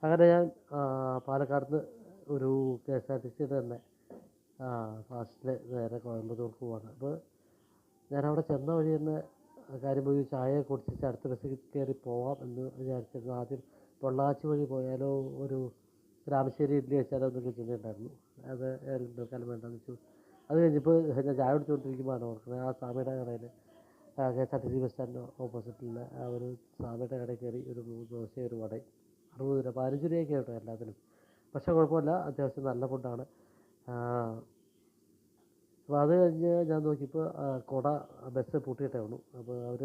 അങ്ങനെ ഞാൻ പാലക്കാട് നിന്ന് ഒരു KSRTC തന്നെ ഫാസ്റ്റിൽ നേരെ കോയമ്പത്തൂർക്ക് പോവാണ്. അപ്പോൾ ഞാനവിടെ ചെന്ന വഴി തന്നെ കാര്യം പോയി ചായ കുടിച്ചിട്ട് അടുത്ത ബസ്സിൽ കയറി പോവാം എന്ന് വിചാരിച്ചിരുന്നു. ആദ്യം പൊള്ളാച്ചി വഴി പോയാലോ, ഒരു രാമശ്ശേരി ഇഡ്ഡലി വെച്ചാലോ എന്നൊക്കെ ചിന്തയുണ്ടായിരുന്നു. അത് തൽക്കാലം വേണ്ടെന്ന് വെച്ചു. അത് കഴിഞ്ഞപ്പോൾ ഞാൻ ചായ കുടിച്ചുകൊണ്ടിരിക്കുമ്പോഴാണ് ഓർക്കുന്നത്, ആ സ്വാമിയുടെ കടയിൽ KSRTC ബസ് സ്റ്റാൻഡിന് ഓപ്പോസിറ്റുള്ള ആ ഒരു സ്വാമിയുടെ കടയിൽ കയറി ഒരു 3 ദോശയും ഒരു വടയും 60 രൂപ, 15 രൂപയൊക്കെ കേട്ടോ എല്ലാത്തിനും. പക്ഷേ കുഴപ്പമില്ല, അത്യാവശ്യം നല്ല ഫുഡാണ്. അപ്പോൾ അത് കഴിഞ്ഞ് ഞാൻ നോക്കിയപ്പോൾ കുട ബസ് പൂട്ടിയിട്ടേ ഉള്ളൂ. അപ്പോൾ അവർ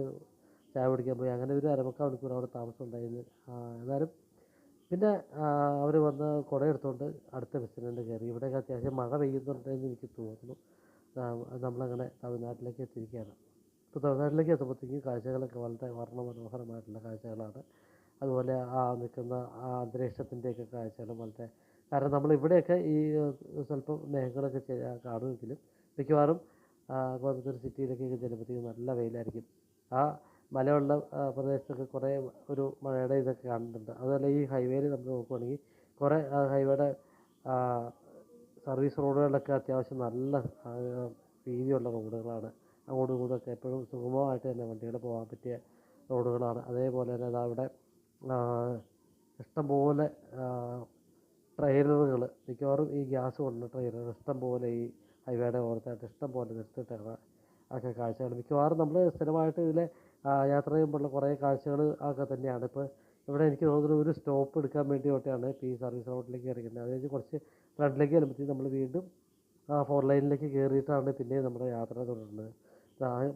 ചായ കുടിക്കാൻ പോയി. അങ്ങനെ ഒരു 1/4 മണിക്കൂർ അവിടെ താമസം ഉണ്ടായിരുന്നു. എന്നാലും പിന്നെ അവർ വന്ന് കുട എടുത്തുകൊണ്ട് അടുത്ത ബസ്സിന് തന്നെ കയറി. ഇവിടെയൊക്കെ അത്യാവശ്യം മഴ പെയ്യുന്നുണ്ടെന്ന് എനിക്ക് തോന്നുന്നു. നമ്മളങ്ങനെ തമിഴ്നാട്ടിലേക്ക് എത്തിയിരിക്കുകയാണ്. ഇപ്പോൾ തമിഴ്നാട്ടിലേക്ക് എത്തുമ്പോഴത്തേക്കും കാഴ്ചകളൊക്കെ വളരെ വർണ്ണമനോഹരമായിട്ടുള്ള കാഴ്ചകളാണ്. അതുപോലെ നിൽക്കുന്ന ആ അന്തരീക്ഷത്തിൻ്റെയൊക്കെ കാഴ്ചകളും വളരെ, കാരണം നമ്മൾ ഇവിടെയൊക്കെ ഈ സ്വല്പം മേഘങ്ങളൊക്കെ കാണുമെങ്കിലും മിക്കവാറും കോയമ്പത്തൂർ സിറ്റിയിലൊക്കെ ചെല്ലുമ്പോഴത്തേക്കും നല്ല വെയിലായിരിക്കും. ആ മലയുള്ള പ്രദേശത്തൊക്കെ കുറേ ഒരു മഴയുടെ ഇതൊക്കെ കാണുന്നുണ്ട്. അതുപോലെ ഈ ഹൈവേയിൽ നമ്മൾ നോക്കുകയാണെങ്കിൽ കുറേ ഹൈവേയുടെ സർവീസ് റോഡുകളിലൊക്കെ അത്യാവശ്യം നല്ല വീതിയുള്ള റോഡുകളാണ്. അങ്ങോട്ടും ഇങ്ങോട്ടുമൊക്കെ എപ്പോഴും സുഗമമായിട്ട് തന്നെ വണ്ടികൾ പോകാൻ പറ്റിയ റോഡുകളാണ്. അതേപോലെ തന്നെ അവിടെ ഇഷ്ടംപോലെ ട്രെയിലറുകൾ, മിക്കവാറും ഈ ഗ്യാസ് കൊണ്ടുള്ള ട്രെയിലറുകൾ ഇഷ്ടംപോലെ ഈ ഹൈവേയുടെ ഓരത്തായിട്ട് ഇഷ്ടംപോലെ നിർത്തിയിട്ടാണ് ഒക്കെ കാഴ്ചകൾ. മിക്കവാറും നമ്മൾ സ്ഥിരമായിട്ട് ഇതിലെ യാത്ര ചെയ്യുമ്പോഴുള്ള കുറേ കാഴ്ചകൾ ഒക്കെ തന്നെയാണ്. ഇപ്പോൾ ഇവിടെ എനിക്ക് തോന്നുന്നു ഒരു സ്റ്റോപ്പ് എടുക്കാൻ വേണ്ടിയിട്ടാണ് ഇപ്പോൾ ഈ സർവീസ് റോഡിലേക്ക് ഇറങ്ങുന്നത്. അത് കഴിഞ്ഞ് കുറച്ച് ഫ്രണ്ടിലേക്ക് വരുമ്പോഴത്തേക്കും നമ്മൾ വീണ്ടും 4 ലൈനിലേക്ക് കയറിയിട്ടാണ് പിന്നെയും നമ്മുടെ യാത്ര തുടരുന്നത്.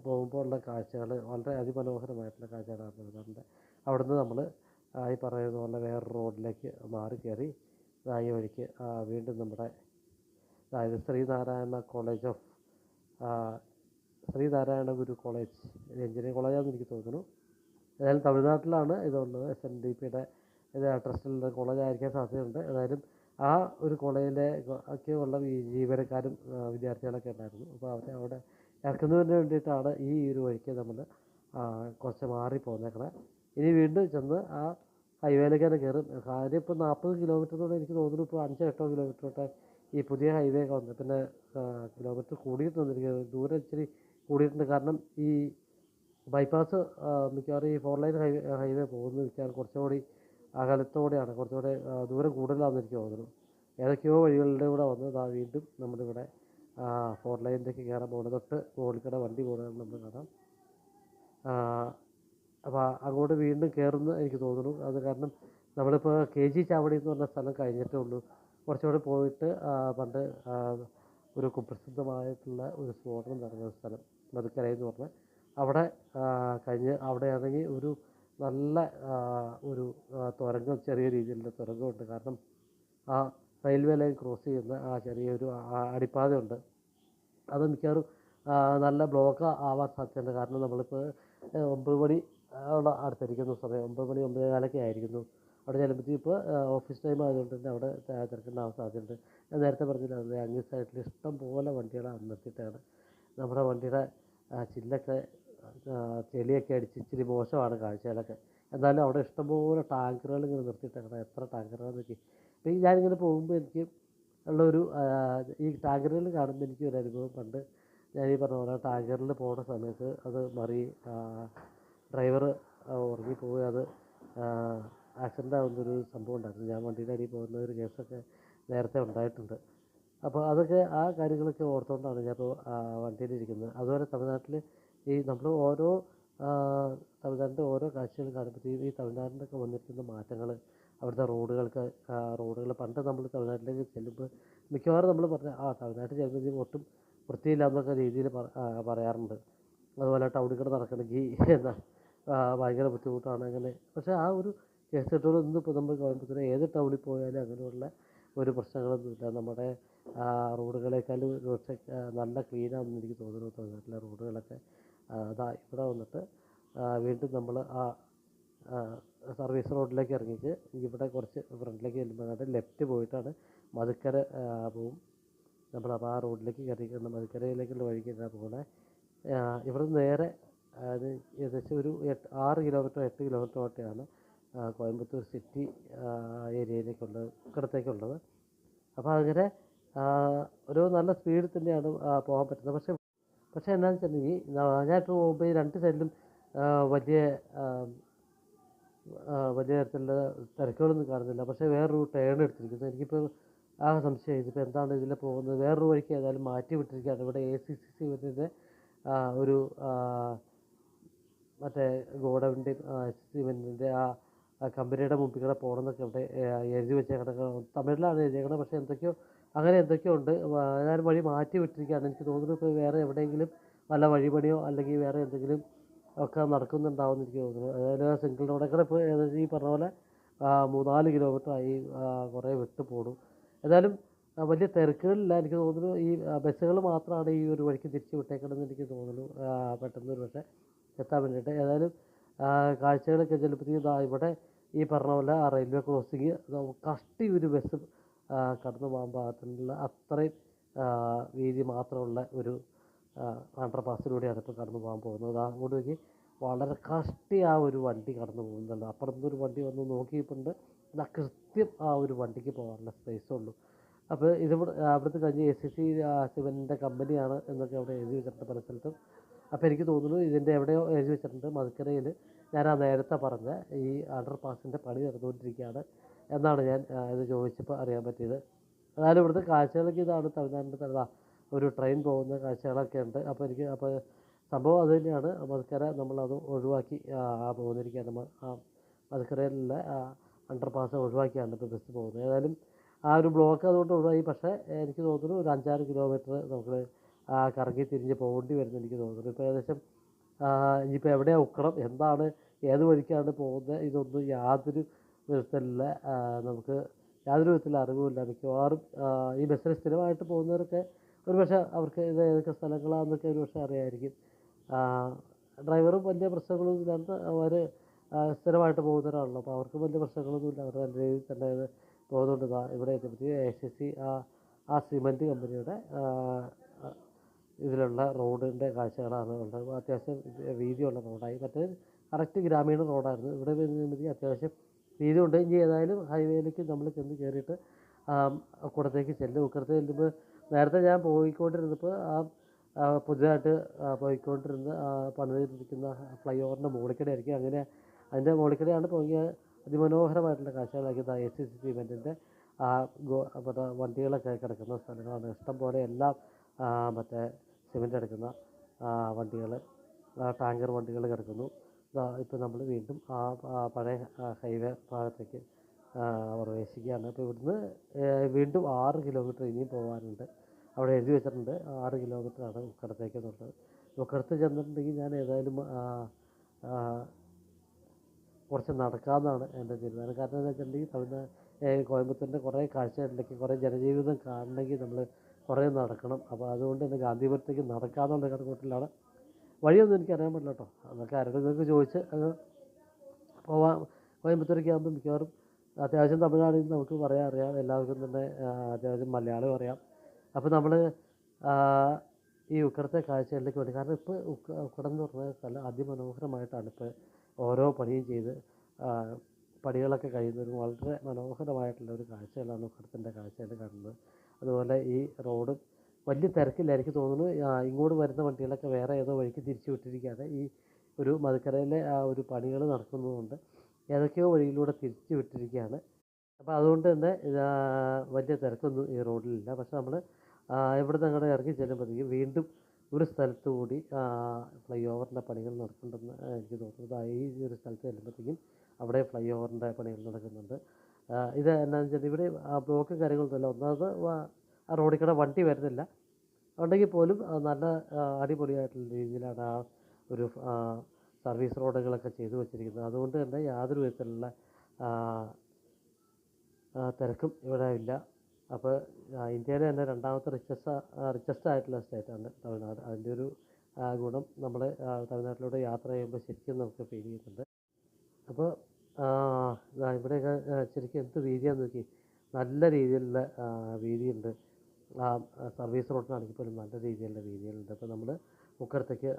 പോകുമ്പോൾ ഉള്ള കാഴ്ചകൾ വളരെ അതിമനോഹരമായിട്ടുള്ള കാഴ്ചകളാണ് വരുന്നത്. അവിടുന്ന് നമ്മൾ ഈ പറയുന്ന പോലെ വേറൊരു റോഡിലേക്ക് മാറി കയറി ഈ വഴിക്ക് വീണ്ടും നമ്മുടെ അതായത് Sreenarayana college of Sreenarayana Guru college, engineering കോളേജാണെന്ന് എനിക്ക് തോന്നുന്നു. ഏതായാലും തമിഴ്നാട്ടിലാണ് ഇതുള്ളത്. SNDPയുടെ ഇത് ട്രസ്റ്റിലുള്ള കോളേജായിരിക്കാൻ സാധ്യതയുണ്ട്. ഏതായാലും ആ ഒരു കോളേജിലെ ഒക്കെ ഉള്ള ജീവനക്കാരും വിദ്യാർത്ഥികളൊക്കെ ഉണ്ടായിരുന്നു. അപ്പോൾ അവരെ അവിടെ ഇറക്കുന്നതിന് വേണ്ടിയിട്ടാണ് ഈ ഒരു വഴിക്ക് നമ്മൾ കുറച്ച് മാറി പോന്നേക്കണേ. ഇനി വീണ്ടും ചെന്ന് ആ ഹൈവേയിലേക്ക് തന്നെ കയറും. കാര്യം ഇപ്പോൾ 40 കിലോമീറ്ററിനോട് എനിക്ക് തോന്നുന്നു ഇപ്പോൾ 5-8 കിലോമീറ്ററോട്ടെ ഈ പുതിയ ഹൈവേ ഒക്കെ വന്നു. പിന്നെ കിലോമീറ്റർ കൂടിയിട്ട് വന്നിരിക്കുന്നത്, ദൂരം ഇച്ചിരി കൂടിയിട്ടുണ്ട്. കാരണം ഈ ബൈപ്പാസ് മിക്കവാറും ഈ 4 ലൈൻ ഹൈവേ പോകുന്നത് മിക്കവാറും കുറച്ചുകൂടി അകലത്തോടെയാണ്, കുറച്ചുകൂടെ ദൂരം കൂടുതലാണെന്ന് എനിക്ക് തോന്നുന്നു. ഏതൊക്കെയോ വഴികളുടെ കൂടെ വന്ന് വീണ്ടും നമ്മളിവിടെ 4 ലൈനിലേക്ക് കയറാൻ പോകുന്നത്. തൊട്ട് മുകളിൽക്കൂടെ വണ്ടി പോകുന്നത് നമ്മൾ കാണാം. അപ്പോൾ അങ്ങോട്ട് വീണ്ടും കയറുമെന്ന് എനിക്ക് തോന്നുന്നു. അത് കാരണം നമ്മളിപ്പോൾ KG ചാവടി എന്ന് പറഞ്ഞ സ്ഥലം കഴിഞ്ഞിട്ടേ ഉള്ളൂ. കുറച്ചുകൂടെ പോയിട്ട് പണ്ട് ഒരു കുപ്രസിദ്ധമായിട്ടുള്ള ഒരു സ്ഫോടനം നടന്ന സ്ഥലം മധുക്കര എന്ന് പറഞ്ഞാൽ അവിടെ കഴിഞ്ഞ് അവിടെ ആണെങ്കിൽ ഒരു നല്ല ഒരു തുരങ്കം, ചെറിയ രീതിയിലുള്ള തുരങ്കമുണ്ട്. കാരണം ആ റെയിൽവേ ലൈൻ ക്രോസ് ചെയ്യുന്ന ആ ചെറിയൊരു അടിപ്പാതയുണ്ട്. അത് മിക്കവാറും നല്ല ബ്ലോക്ക് ആവാൻ സാധ്യതയുണ്ട്. കാരണം നമ്മളിപ്പോൾ 9 മണി അടുത്തിരിക്കുന്ന സമയം, 9 മണി 9:15 ആയിരിക്കുന്നു. അവിടെ ചെല്ലുമ്പോഴത്തേക്കും ഇപ്പോൾ ഓഫീസ് ടൈം ആയതുകൊണ്ട് തന്നെ അവിടെ തിരക്കുണ്ടാവാൻ സാധ്യതയുണ്ട്. ഞാൻ നേരത്തെ പറഞ്ഞില്ല, അത് അങ്ങേ സൈഡിൽ ഇഷ്ടം പോലെ വണ്ടികൾ നിർത്തിയിട്ടാണ്. നമ്മുടെ വണ്ടിയുടെ ചില്ലൊക്കെ ചെളിയൊക്കെ അടിച്ച് ഇച്ചിരി മോശമാണ് കാഴ്ചകളൊക്കെ. എന്നാലും അവിടെ ഇഷ്ടംപോലെ ടാങ്കറുകൾ ഇങ്ങനെ നിർത്തിയിട്ടാണ്. എത്ര ടാങ്കറുകളെന്ന് നോക്കി. അപ്പോൾ ഈ ഞാനിങ്ങനെ പോകുമ്പോൾ എനിക്ക് ഉള്ളൊരു ഈ ടാങ്കറുകൾ കാണുമ്പോൾ എനിക്കൊരു അനുഭവം, പണ്ട് ഞാൻ ഈ പറഞ്ഞ പോലെ ടാങ്കറിൽ പോകുന്ന സമയത്ത് അത് ഡ്രൈവർ ഉറങ്ങിപ്പോയി, അത് ആക്സിഡൻ്റ് ആകുന്നൊരു സംഭവം ഉണ്ടായിരുന്നു. ഞാൻ വണ്ടിയുടെ അടിയിൽ പോകുന്ന ഒരു കേസൊക്കെ നേരത്തെ ഉണ്ടായിട്ടുണ്ട്. അപ്പോൾ അതൊക്കെ ആ കാര്യങ്ങളൊക്കെ ഓർത്തുകൊണ്ടാണ് ഞാനിപ്പോൾ വണ്ടിയിലിരിക്കുന്നത്. അതുപോലെ തമിഴ്നാട്ടിൽ ഈ നമ്മൾ ഓരോ തമിഴ്നാടിൻ്റെ ഓരോ കാഴ്ചകൾ കാണുമ്പോഴത്തേക്കും ഈ തമിഴ്നാട്ടിലൊക്കെ വന്നിരിക്കുന്ന മാറ്റങ്ങൾ, അവിടുത്തെ റോഡുകൾ പണ്ട് നമ്മൾ തമിഴ്നാട്ടിലേക്ക് ചെല്ലുമ്പോൾ മിക്കവാറും നമ്മൾ പറഞ്ഞ തമിഴ്നാട്ടിൽ ചെല്ലുമ്പോൾ ഒട്ടും വൃത്തിയില്ല എന്നൊക്കെ രീതിയിൽ പറയാറുണ്ട്. അതുപോലെ ടൗണിൽ കൂടെ നടക്കണമെങ്കിൽ എന്താ ഭയങ്കര ബുദ്ധിമുട്ടാണ് അങ്ങനെ. പക്ഷേ ആ ഒരു കേസെട്ടുകൾ ഇന്നിപ്പോൾ നമ്മൾ കോയമ്പത്തൂർ ഏത് ടൗണിൽ പോയാലും അങ്ങനെയുള്ള ഒരു പ്രശ്നങ്ങളൊന്നുമില്ല. നമ്മുടെ റോഡുകളേക്കാളും പക്ഷേ നല്ല ക്ലീനാണെന്ന് എനിക്ക് തോന്നുന്നു തമിഴ്നാട്ടിലെ റോഡുകളൊക്കെ. ഇവിടെ വന്നിട്ട് വീണ്ടും നമ്മൾ സർവീസ് റോഡിലേക്ക് ഇറങ്ങിയിട്ട് ഇവിടെ കുറച്ച് ഫ്രണ്ടിലേക്ക് ചെല്ലുമ്പോൾ ലെഫ്റ്റ് പോയിട്ടാണ് മധുക്കര പോവും നമ്മൾ. അപ്പോൾ ആ റോഡിലേക്ക് കയറിക്കുന്ന മധുക്കരയിലേക്കുള്ള വഴിക്കാണ് പോകുന്നത്. ഇവിടെ നിന്ന് നേരെ അത് ഏകദേശം ഒരു 6 കിലോമീറ്റർ 8 കിലോമീറ്റർ ഒക്കെയാണ് കോയമ്പത്തൂർ സിറ്റി ഏരിയയിലേക്കുള്ളത് ഉക്കടത്തേക്കുള്ളത്. അപ്പോൾ അങ്ങനെ ഒരു നല്ല സ്പീഡിൽ തന്നെയാണ് പോകാൻ പറ്റുന്നത്. പക്ഷേ എന്താണെന്ന് വെച്ചിട്ടുണ്ടെങ്കിൽ ഞാനിപ്പോൾ പോകുമ്പോൾ ഈ രണ്ട് സൈഡിലും വലിയ വലിയ തരത്തിലുള്ള തിരക്കുകളൊന്നും കാണുന്നില്ല. പക്ഷേ വേറൊരു ടേൺ എടുത്തിരിക്കുന്നു. എനിക്കിപ്പോൾ സംശയം ഇതിപ്പോൾ എന്താണ് ഇതിൽ പോകുന്നത്, വേറൊരു വഴിക്ക് ഏതായാലും മാറ്റി വിട്ടിരിക്കുകയാണ്. ഇവിടെ ACC സിമൻറ്റിൻ്റെ ഒരു മറ്റേ ഗോഡൗണിൻ്റെയും സിമൻറ്റിൻ്റെ കമ്പനിയുടെ മുമ്പിൽ കൂടെ പോകണമെന്നൊക്കെ ഇവിടെ എഴുതി വെച്ചേക്കണ തമിഴിലാണ് എഴുതിയേക്കണത്. പക്ഷേ അങ്ങനെ എന്തൊക്കെയോ ഉണ്ട്. ഏതായാലും വഴി മാറ്റി വിട്ടിരിക്കുകയാണ്. എനിക്ക് തോന്നുന്നു ഇപ്പോൾ വേറെ എവിടെയെങ്കിലും വല്ല വഴിപണിയോ അല്ലെങ്കിൽ വേറെ എന്തെങ്കിലും ഒക്കെ നടക്കുന്നുണ്ടാവുമെന്ന് എനിക്ക് തോന്നുന്നു. അതായത് സിംഗിൾ റോഡൊക്കെ ഇപ്പോൾ ഏകദേശം ഈ പറഞ്ഞ പോലെ 3-4 കിലോമീറ്ററായി കുറേ വിട്ട് പോണു. ഏതായാലും വലിയ തിരക്കുകളില്ല. എനിക്ക് തോന്നുന്നു ഈ ബസ്സുകൾ മാത്രമാണ് ഈ ഒരു വഴിക്ക് തിരിച്ച് വിട്ടേക്കണമെന്ന് എനിക്ക് തോന്നുന്നു, പെട്ടെന്ന് ഒരു പക്ഷേ എത്താൻ വേണ്ടിയിട്ട്. ഏതായാലും കാഴ്ചകളൊക്കെ ചെല്ലുമ്പോഴത്തേക്കും ഇവിടെ ഈ പറഞ്ഞ പോലെ ആ റെയിൽവേ ക്രോസിങ് കഷ്ടി ഒരു ബസ് കടന്നു പോകാൻ പാകത്തിനുള്ള അത്രയും വീതി മാത്രമുള്ള ഒരു അണ്ടർ പാസിലൂടെയാണ് ഇപ്പോൾ കടന്നു പോകാൻ പോകുന്നത്. അങ്ങോട്ട് നോക്കി വളരെ കഷ്ടി ആ ഒരു വണ്ടി കടന്നു പോകുന്നുണ്ട്. അപ്പുറത്തൊരു വണ്ടി വന്ന് നോക്കിയിട്ടുണ്ട്. കൃത്യം ആ ഒരു വണ്ടിക്ക് പോകാനുള്ള സ്പേസേ ഉള്ളൂ. അപ്പോൾ അവിടുത്തെ കഴിഞ്ഞ് ACC സിമൻറ്റിൻ്റെ കമ്പനിയാണ് എന്നൊക്കെ അവിടെ എഴുതി വെച്ചിട്ടുണ്ട് പല സ്ഥലത്തും. അപ്പോൾ എനിക്ക് തോന്നുന്നു ഇതിൻ്റെ എവിടെയോ എഴുതി വെച്ചിട്ടുണ്ട് മധുക്കരയിൽ ഞാൻ നേരത്തെ പറഞ്ഞ ഈ അണ്ടർ പാസിൻ്റെ പണി നടന്നുകൊണ്ടിരിക്കുകയാണ് എന്നാണ് ഞാൻ ഇത് ചോദിച്ചപ്പോൾ അറിയാൻ പറ്റിയത്. അതായത് ഇവിടുത്തെ കാഴ്ചകളൊക്കെ ഇതാണ്. തമിഴ്നാട്ടിൻ്റെ ഒരു ട്രെയിൻ പോകുന്ന കാഴ്ചകളൊക്കെ ഉണ്ട്. അപ്പോൾ സംഭവം അത് തന്നെയാണ്. മധുക്കര നമ്മളത് ഒഴിവാക്കി പോകുന്നിരിക്കുകയാണ്. മധുക്കരയിലുള്ള അണ്ടർ പാസ് ഒഴിവാക്കിയാണ് ഇപ്പോൾ ബസ് പോകുന്നത്. ഏതായാലും ആ ഒരു ബ്ലോക്ക് അതുകൊണ്ട് ഒഴിവായി. പക്ഷേ എനിക്ക് തോന്നുന്നു ഒരു 5-6 കിലോമീറ്റർ നമുക്ക് കറങ്ങി തിരിഞ്ഞ് പോകേണ്ടി വരുന്നു എനിക്ക് തോന്നുന്നു. ഇപ്പോൾ ഏകദേശം ഇനിയിപ്പോൾ എവിടെയാണ് ഉക്കണം, എന്താണ്, ഏത് വഴിക്കാണ് പോകുന്നത്, ഇതൊന്നും യാതൊരു വിധത്തിലുള്ള നമുക്ക് യാതൊരു വിധത്തിലുള്ള അറിവുമില്ല. മിക്കവാറും ഈ ബസ്സിൽ സ്ഥിരമായിട്ട് പോകുന്നവരൊക്കെ ഒരു പക്ഷേ അവർക്ക് ഇത് ഏതൊക്കെ സ്ഥലങ്ങളാണെന്നൊക്കെ ഒരു പക്ഷേ അറിയാമായിരിക്കും. ഡ്രൈവറും വലിയ പ്രശ്നങ്ങളൊന്നും ഇല്ലാണ്ട് അവർ സ്ഥിരമായിട്ട് പോകുന്നവരാണല്ലോ. അപ്പോൾ അവർക്ക് വലിയ പ്രശ്നങ്ങളൊന്നുമില്ല. അവർ നല്ല രീതിയിൽ തന്നെ ഇത് പോകുന്നുണ്ട്. ഇവിടെ എത്തിയപ്പോഴത്തേക്ക് ACC സിമൻറ്റ് കമ്പനിയുടെ ഇതിലുള്ള റോഡിൻ്റെ കാഴ്ചകളാണ് ഉള്ളത്. അത്യാവശ്യം വീതിയുള്ള റോഡായി. മറ്റേത് കറക്റ്റ് ഗ്രാമീണ റോഡായിരുന്നു. ഇവിടെ വരുമ്പോഴത്തേക്ക് അത്യാവശ്യം വീതി ഉണ്ട്. ഇനി ഏതായാലും ഹൈവേയിലേക്ക് നമ്മൾ ചെന്ന് കയറിയിട്ട് ഉക്കടത്തേക്ക് ചെല്ലുമ്പോൾ നേരത്തെ ഞാൻ പോയിക്കൊണ്ടിരുന്നപ്പോൾ പുതിയതായിട്ട് പോയിക്കൊണ്ടിരുന്ന പണിതിരിക്കുന്ന ഫ്ലൈ ഓവറിൻ്റെ മുകളിൽക്കൂടെ ആയിരിക്കും. അങ്ങനെ അതിൻ്റെ മുകളിൽക്കൂടെയാണ് പോയി അതിമനോഹരമായിട്ടുള്ള കാഴ്ചകളാക്കിയത്. ACC സിമൻറ്റിൻ്റെ മറ്റേ വണ്ടികളൊക്കെ കിടക്കുന്ന സ്ഥലങ്ങളാണ്. ഇഷ്ടം പോലെ എല്ലാം മറ്റേ സിമൻറ്റ് എടുക്കുന്ന വണ്ടികൾ, ടാങ്കർ വണ്ടികൾ കിടക്കുന്നു. ഇപ്പോൾ നമ്മൾ വീണ്ടും പഴയ ഹൈവേ ഭാഗത്തേക്ക് പ്രവേശിക്കുകയാണ്. ഇപ്പോൾ ഇവിടുന്ന് വീണ്ടും 6 കിലോമീറ്റർ ഇനിയും പോകാനുണ്ട്. അവിടെ എഴുതി വെച്ചിട്ടുണ്ട് 6 കിലോമീറ്ററാണ് ഉക്കടത്തേക്ക് എന്നുള്ളത്. ഉക്കടത്ത് ചെന്നിട്ടുണ്ടെങ്കിൽ ഞാൻ ഏതായാലും കുറച്ച് നടക്കാമെന്നാണ് എൻ്റെ തീരുമാനം. കാരണം എന്താ വെച്ചിട്ടുണ്ടെങ്കിൽ കോയമ്പത്തൂരിൻ്റെ കുറേ കാഴ്ചകളിലേക്ക് കുറേ ജനജീവിതം കാണണമെങ്കിൽ നമ്മൾ കുറേ നടക്കണം. അപ്പോൾ അതുകൊണ്ട് തന്നെ ഗാന്ധിപുരത്തേക്ക് നടക്കാമെന്നുള്ള കണക്കൂട്ടലാണ്. വഴിയൊന്നും എനിക്കറിയാൻ പറ്റില്ല കേട്ടോ. അതൊക്കെ ആരോടെങ്കിലൊക്കെ ചോദിച്ച് അത് പോവാം. കോയമ്പത്തൂരൊക്കെ ആകുമ്പോൾ മിക്കവാറും അത്യാവശ്യം തമിഴാണെങ്കിൽ നമുക്ക് അറിയാം. എല്ലാവർക്കും തന്നെ അത്യാവശ്യം മലയാളം അറിയാം. അപ്പോൾ നമ്മൾ ഈ ഉക്കടത്തെ കാഴ്ചകളിലേക്ക് വേണ്ടി, കാരണം ഇപ്പോൾ ഉക്കടം എന്ന് പറഞ്ഞ സ്ഥലം അതിമനോഹരമായിട്ടാണ് ഇപ്പോൾ ഓരോ പണിയും ചെയ്ത് പണികളൊക്കെ കഴിയുന്നൊരു വളരെ മനോഹരമായിട്ടുള്ള ഒരു കാഴ്ചകളാണ് ഉക്കടത്തിൻ്റെ കാഴ്ചകൾ കാണുന്നത്. അതുപോലെ ഈ റോഡും വലിയ തിരക്കില്ല. എനിക്ക് തോന്നുന്നു ഇങ്ങോട്ട് വരുന്ന വണ്ടികളൊക്കെ വേറെ ഏതോ വഴിക്ക് തിരിച്ചു വിട്ടിരിക്കുകയാണ്. ഈ ഒരു മധുക്കരയിലെ ഒരു പണികൾ നടക്കുന്നതുകൊണ്ട് ഏതൊക്കെയോ വഴിയിലൂടെ തിരിച്ചു വിട്ടിരിക്കുകയാണ്. അപ്പോൾ അതുകൊണ്ട് തന്നെ വലിയ തിരക്കൊന്നും ഈ റോഡിലില്ല. പക്ഷെ നമ്മൾ ഇവിടെ നിന്ന് അങ്ങോട്ട് ഇറങ്ങി ചെല്ലുമ്പോഴത്തേക്കും വീണ്ടും ഒരു സ്ഥലത്ത് കൂടി ഫ്ലൈ ഓവറിൻ്റെ പണികൾ നടക്കുന്നുണ്ടെന്ന് എനിക്ക് തോന്നുന്നത്. ഈ ഒരു സ്ഥലത്ത് ചെല്ലുമ്പോഴത്തേക്കും അവിടെ ഫ്ലൈ ഓവറിൻ്റെ പണികൾ നടക്കുന്നുണ്ട്. ഇത് എന്താണെന്ന് വെച്ചാൽ ഇവിടെ ബ്ലോക്കും കാര്യങ്ങളൊന്നുമില്ല. ഒന്നാമത് ആ റോഡിൽ കൂടെ വണ്ടി വരുന്നില്ല. ഉണ്ടെങ്കിൽ പോലും നല്ല അടിപൊളിയായിട്ടുള്ള രീതിയിലാണ് ആ ഒരു സർവീസ് റോഡുകളൊക്കെ ചെയ്തു വച്ചിരിക്കുന്നത്. അതുകൊണ്ട് തന്നെ യാതൊരു വിധത്തിലുള്ള തിരക്കും ഇവിടെ ഇല്ല. അപ്പോൾ ഇന്ത്യയിലെ തന്നെ രണ്ടാമത്തെ റിച്ചസ്റ്റ് ആയിട്ടുള്ള സ്റ്റേറ്റാണ് തമിഴ്നാട്. അതിൻ്റെ ഒരു ഗുണം നമ്മൾ തമിഴ്നാട്ടിലൂടെ യാത്ര ചെയ്യുമ്പോൾ ശരിക്കും നമുക്ക് ഫീൽ ചെയ്യുന്നുണ്ട്. അപ്പോൾ ഇവിടെയൊക്കെ ശരിക്കും എന്ത് വീതിയാണെന്ന് നോക്കി, നല്ല രീതിയിലുള്ള വീതിയുണ്ട്. സർവീസ് റോഡിനാണെങ്കിൽ പോലും നല്ല രീതിയിലുള്ള വീതികളുണ്ട്. അപ്പോൾ നമ്മൾ മുക്കടത്തേക്ക്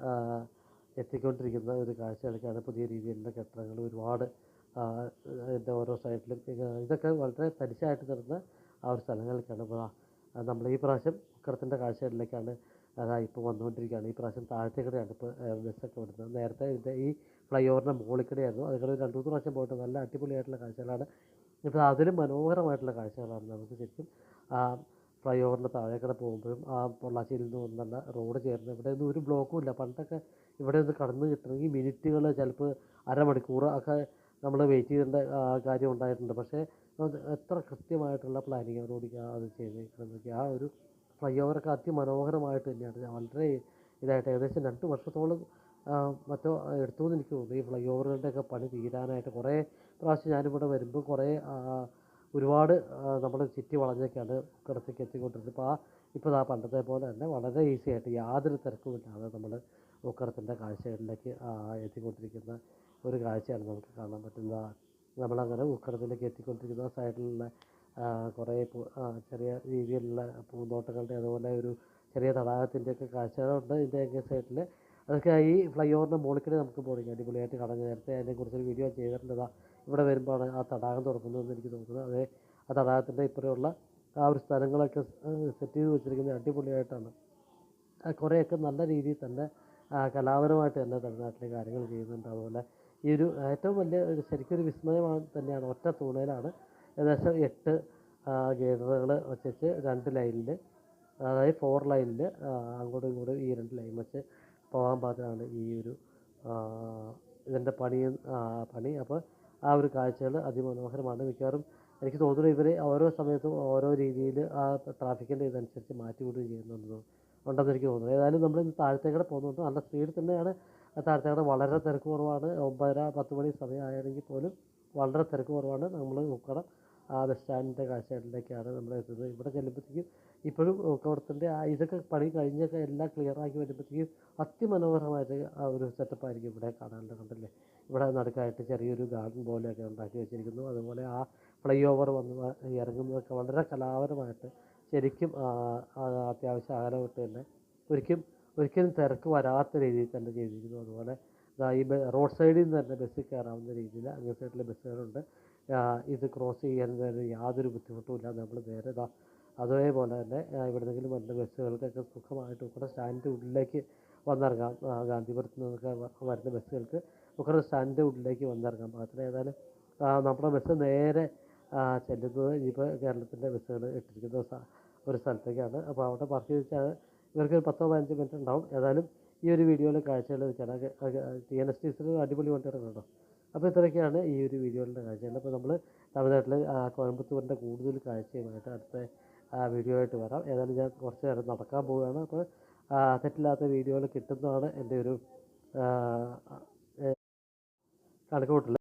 എത്തിക്കൊണ്ടിരിക്കുന്ന ഒരു കാഴ്ചകളൊക്കെയാണ്. പുതിയ രീതിയിലുള്ള കെട്ടിടങ്ങൾ ഒരുപാട് ഇതിൻ്റെ ഓരോ സൈഡിലും ഇതൊക്കെ വളരെ തരിശായിട്ട് കിടന്ന ആ ഒരു സ്ഥലങ്ങളിലേക്കാണ് ഇപ്പോൾ നമ്മൾ ഈ പ്രാവശ്യം ഉക്കടത്തിൻ്റെ കാഴ്ചകളിലേക്കാണ് ഇപ്പോൾ വന്നുകൊണ്ടിരിക്കുകയാണ്. ഈ പ്രാവശ്യം താഴത്തേക്കടെയാണ് ഇപ്പോൾ ബസ്സൊക്കെ വിടുന്നത്. നേരത്തെ ഇതിൻ്റെ ഈ ഫ്ലൈ ഓവറിൻ്റെ മുകളിൽക്കൂടെയായിരുന്നു. അതുപോലെ 2-3 പ്രാവശ്യം പോയിട്ട് നല്ല അടിപൊളിയായിട്ടുള്ള കാഴ്ചകളാണ്. ഇപ്പോൾ അതിലും മനോഹരമായിട്ടുള്ള കാഴ്ചകളാണ് നമുക്ക് ശരിക്കും ഫ്ലൈ ഓവറിൻ്റെ താഴേക്കൂടെ പോകുമ്പോഴും പൊള്ളാച്ചിയിൽ നിന്ന് വന്നുള്ള റോഡ് ചേർന്ന് ഇവിടെ ഒന്നും ഒരു ബ്ലോക്കും ഇല്ല. പണ്ടൊക്കെ ഇവിടെ ഒന്ന് കടന്നു കിട്ടണമെങ്കിൽ മിനിറ്റുകൾ, ചിലപ്പോൾ അരമണിക്കൂർ ഒക്കെ നമ്മൾ വെയിറ്റ് ചെയ്യേണ്ട കാര്യം ഉണ്ടായിട്ടുണ്ട്. പക്ഷേ എത്ര കൃത്യമായിട്ടുള്ള പ്ലാനിങ്ങോടുകൂടി അത് ചെയ്തേക്കുന്നത്. ആ ഒരു ഫ്ലൈ ഓവറൊക്കെ അതിമനോഹരമായിട്ട് തന്നെയാണ് വളരെ ഇതായിട്ട് ഏകദേശം 2 വർഷത്തോളം മറ്റോ എടുത്തു എന്ന് എനിക്ക് തോന്നുന്നു ഈ ഫ്ലൈ ഓവറുകളുടെയൊക്കെ പണി തീരാനായിട്ട്. കുറേ പ്രാവശ്യം ഞാനിവിടെ വരുമ്പോൾ കുറേ ഒരുപാട് നമ്മൾ ചുറ്റി വളഞ്ഞൊക്കെയാണ് ഉക്കടത്തേക്ക് എത്തിക്കൊണ്ടിരുന്നത്. ഇപ്പോൾ പണ്ടത്തെ പോലെ തന്നെ വളരെ ഈസി ആയിട്ട് യാതൊരു തിരക്കുമില്ലാതെ നമ്മൾ ഉക്കടത്തിൻ്റെ കാഴ്ചകളിലേക്ക് എത്തിക്കൊണ്ടിരിക്കുന്ന ഒരു കാഴ്ചയാണ് നമുക്ക് കാണാൻ പറ്റുന്നത്. നമ്മളങ്ങനെ ഉക്കടത്തിലേക്ക് എത്തിക്കൊണ്ടിരിക്കുന്ന സൈഡിലുള്ള കുറേ ചെറിയ രീതിയിലുള്ള പൂന്തോട്ടങ്ങളുടെ അതുപോലെ ഒരു ചെറിയ തടാകത്തിൻ്റെയൊക്കെ കാഴ്ചകളുണ്ട് ഇതിൻ്റെയൊക്കെ സൈഡിൽ. അതൊക്കെ ഈ ഫ്ലൈ ഓവറിൻ്റെ മുകളിൽ നമുക്ക് പോകണമെങ്കിൽ അടിപൊളിയായിട്ട് കാണാൻ. നേരത്തെ അതിനെക്കുറിച്ചൊരു വീഡിയോ ചെയ്തിട്ടുണ്ട്. ഇവിടെ വരുമ്പോഴാണ് ആ തടാകം തുറക്കുന്നതെന്ന് എനിക്ക് തോന്നുന്നത്. അതേ ആ തടാകത്തിൻ്റെ ഇപ്പുറമുള്ള ആ ഒരു സ്ഥലങ്ങളൊക്കെ സെറ്റ് ചെയ്ത് വെച്ചിരിക്കുന്നത് അടിപൊളിയായിട്ടാണ്. കുറേയൊക്കെ നല്ല രീതിയിൽ തന്നെ കലാപരമായിട്ട് തന്നെ തമിഴ്നാട്ടിലെ കാര്യങ്ങൾ ചെയ്യുന്നുണ്ട്. അതുപോലെ ഈ ഒരു ഏറ്റവും വലിയ ഒരു ശരിക്കൊരു വിസ്മയമാണ് തന്നെയാണ്. ഒറ്റ തൂണയിലാണ് ഏകദേശം 8 ഗേഡറുകൾ വെച്ചിട്ട് 2 ലൈനിൽ, അതായത് 4 ലൈനിൽ അങ്ങോട്ടും ഇങ്ങോട്ടും ഈ 2 ലൈൻ വെച്ച് പോകാൻ പാകത്തിനാണ് ഈ ഒരു ഇതിൻ്റെ പണി. അപ്പോൾ ആ ഒരു കാഴ്ചകൾ അതിമനോഹരമാണ്. മിക്കവാറും എനിക്ക് തോന്നുന്നു ഇവർ ഓരോ സമയത്തും ഓരോ രീതിയിൽ ആ ട്രാഫിക്കിൻ്റെ ഇതനുസരിച്ച് മാറ്റി വിടുകയും ഉണ്ടെന്ന് എനിക്ക് തോന്നുന്നു. ഏതായാലും നമ്മൾ ഇന്ന് താഴത്തേക്കൂടെ പോകുന്നുണ്ട്. നല്ല സ്പീഡിൽ തന്നെയാണ് താഴത്തേക്കൂടെ. വളരെ തിരക്ക് കുറവാണ്. 9:30-10 മണി സമയമായിരുന്നെങ്കിൽ പോലും വളരെ തിരക്ക് കുറവാണ്. നമ്മൾ ഉക്കടം ബസ് സ്റ്റാൻഡിൻ്റെ കാഴ്ചകളിലേക്കാണ് നമ്മൾ എത്തുന്നത്. ഇവിടെ ചെല്ലുമ്പോഴത്തേക്കും ഇപ്പോഴും ഉക്കടത്തിൻ്റെ ഇതൊക്കെ പണി കഴിഞ്ഞൊക്കെ എല്ലാം ക്ലിയറാക്കി വരുമ്പോഴത്തേക്കും അതിമനോഹരമായിട്ട് ആ ഒരു സെറ്റപ്പായിരിക്കും ഇവിടെ കാണാനുള്ളത്. കണ്ടില്ലേ, ഇവിടെ നടുക്കായിട്ട് ചെറിയൊരു ഗാർഡൻ പോലെയൊക്കെ ഉണ്ടാക്കി വെച്ചിരിക്കുന്നു. അതുപോലെ ആ ഫ്ലൈ ഓവർ വന്ന് ഇറങ്ങുന്നതൊക്കെ വളരെ കലാപരമായിട്ട് ശരിക്കും അത്യാവശ്യം അകലം വിട്ട് തന്നെ ഒരിക്കലും തിരക്ക് വരാത്ത രീതിയിൽ തന്നെ ചെയ്തിരിക്കുന്നു. അതുപോലെ ഈ റോഡ് സൈഡിൽ നിന്ന് തന്നെ ബസ്സിൽ കയറാവുന്ന രീതിയിൽ അങ്ങേ സൈഡിലെ ബസ്സുകളുണ്ട്. ഇത് ക്രോസ് ചെയ്യാൻ യാതൊരു ബുദ്ധിമുട്ടുമില്ല. നമ്മൾ നേരെ അതേപോലെ തന്നെ എവിടെന്നെങ്കിലും വരുന്ന ബസ്സുകൾക്കൊക്കെ സുഖമായിട്ട് ഉക്കട സ്റ്റാൻഡിൻ്റെ ഉള്ളിലേക്ക് വന്നിറങ്ങാം. ഗാന്ധിപുരത്ത് നിന്നൊക്കെ വരുന്ന ബസ്സുകൾക്ക് ഉക്കട സ്റ്റാൻഡിൻ്റെ ഉള്ളിലേക്ക് വന്നിറങ്ങാം പാകത്തിന്. ഏതായാലും നമ്മുടെ ബസ് നേരെ ചെല്ലുന്നത് ഇപ്പോൾ കേരളത്തിൻ്റെ ബസ്സുകൾ ഇട്ടിരിക്കുന്ന ഒരു സ്ഥലത്തേക്കാണ്. അപ്പോൾ അവിടെ പാർക്ക് ചെയ്ത് ഇവർക്ക് 10-15 മിനിറ്റ് ഉണ്ടാവും. ഏതായാലും ഈ ഒരു വീഡിയോയിലെ കാഴ്ചകൾ വെച്ചാൽ TNSTC അടിപൊളി വണ്ടിയാണ് കേട്ടോ. അപ്പോൾ ഇത്രയൊക്കെയാണ് ഈ ഒരു വീഡിയോയിലെ കാഴ്ചകൾ. അപ്പോൾ നമ്മൾ തമിഴ്നാട്ടിൽ കോയമ്പത്തൂരിൻ്റെ കൂടുതൽ കാഴ്ചയുമായിട്ട് അടുത്ത വീഡിയോ ആയിട്ട് വരാം. ഏതായാലും ഞാൻ കുറച്ച് നേരം നടക്കാൻ പോവുകയാണ്. അപ്പോൾ തെറ്റില്ലാത്ത വീഡിയോകൾ കിട്ടുന്നതാണ് എൻ്റെ ഒരു കണക്കുകൂട്ടൽ.